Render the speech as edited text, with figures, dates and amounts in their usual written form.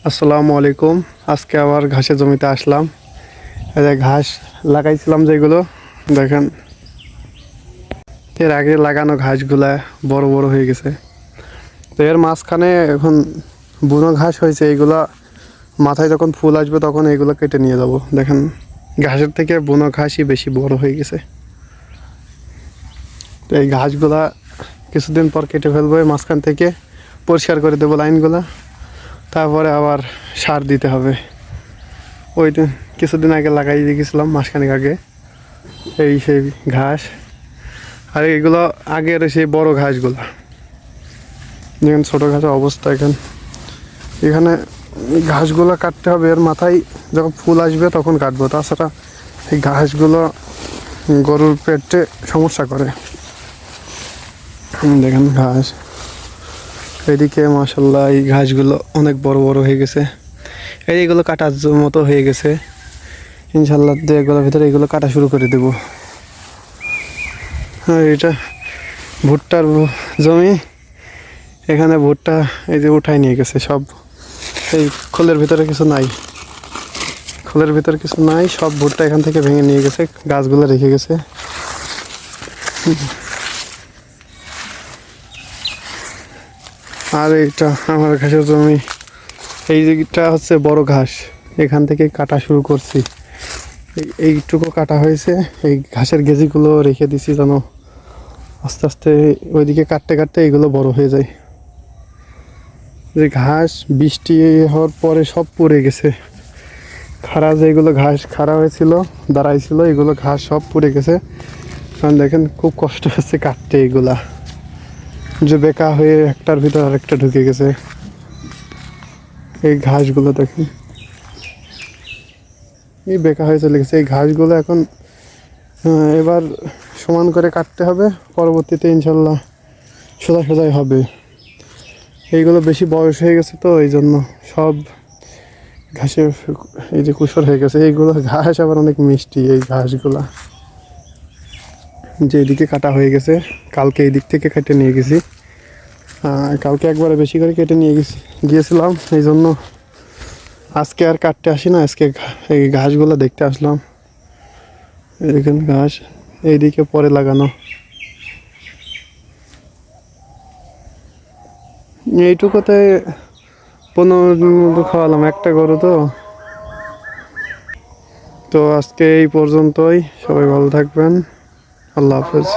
আসসালামু আলাইকুম। আজকে আবার ঘাসের জমিতে আসলাম। এই যে ঘাস লাগাইছিলাম যেগুলো দেখেন, এর আগে লাগানো ঘাসগুলা বড় বড় হয়ে গেছে। তো এর মাঝখানে এখন বুনো ঘাস হয়েছে। এইগুলা মাথায় যখন ফুল আসবে তখন এইগুলো কেটে নিয়ে যাব। দেখেন, ঘাসের থেকে বুনো ঘাসই বেশি বড় হয়ে গেছে। তো এই ঘাসগুলা কিছুদিন পর কেটে ফেলবো, এই মাঝখান থেকে পরিষ্কার করে দেবো লাইনগুলা। তারপরে আবার সার দিতে হবে। ওই দিন কিছুদিন আগে লাগাই দিয়ে গেছিলাম, মাসখানেক আগে। এই সেই ঘাস, আর এগুলো আগের সেই বড় ঘাসগুলো। যেখানে ছোটো ঘাসের অবস্থা এখানে ঘাসগুলো কাটতে হবে। এর মাথায় যখন ফুল আসবে তখন কাটবো, তাছাড়া এই ঘাসগুলো গরুর পেটে সমস্যা করে। দেখেন ঘাস, এইদিকে মাশাল্লাহ এই ঘাসগুলো অনেক বড় বড় হয়ে গেছে। এইগুলো কাটার মতো হয়ে গেছে। ইনশাল্লাহ এগুলোর ভিতরে এগুলো কাটা শুরু করে দেবো। আর এটা ভুট্টার জমি। এখানে ভুট্টা এই যে উঠাই নিয়ে গেছে সব। এই খোলের ভিতরে কিছু নাই, খোলের ভিতরে কিছু নাই, সব ভুট্টা এখান থেকে ভেঙে নিয়ে গেছে, গাছগুলো রেখে গেছে। আর এইটা আমার ঘাসের জমি। এই দিকটা হচ্ছে বড় ঘাস, এখান থেকে কাটা শুরু করছি। এইটুকু কাটা হয়েছে, এই ঘাসের গেজিগুলো রেখে দিছি যেন আস্তে আস্তে ওইদিকে কাটতে কাটতে এইগুলো বড় হয়ে যায়। যে ঘাস বৃষ্টি হওয়ার পরে সব পড়ে গেছে। খাড়া যেগুলো ঘাস খাড়া হয়েছিল, দাঁড়াইছিল, এগুলো ঘাস সব পড়ে গেছে। কারণ দেখেন খুব কষ্ট হচ্ছে কাটতে। এগুলা যে বেকা হয়ে একটার ভিতর আরেকটা ঢুকে গেছে। এই ঘাসগুলো দেখেন, এই বেকা হয়ে চলে গেছে। এই ঘাসগুলো এখন এবার সমান করে কাটতে হবে, পরবর্তীতে ইনশাল্লাহ সোজা সোজাই হবে। এইগুলো বেশি বয়স হয়ে গেছে তো এই জন্য সব ঘাসে এই যে কুশর হয়ে গেছে। এইগুলো ঘাস আবার অনেক মিষ্টি। এই ঘাসগুলা যে এদিকে কাটা হয়ে গেছে, কালকে এই দিক থেকে কেটে নিয়ে গেছি। কালকে একবারে বেশি করে কেটে নিয়ে গিয়েছিলাম, এই জন্য আজকে আর কাটতে আসি না। আজকে এই ঘাসগুলো দেখতে আসলাম। এখানে ঘাস এইদিকে পরে লাগানো। এইটুকুতে 15 খাওয়ালাম একটা গরু তো। তো আজকে এই পর্যন্তই। সবাই ভালো থাকবেন। আল্লাহ হাফেজ।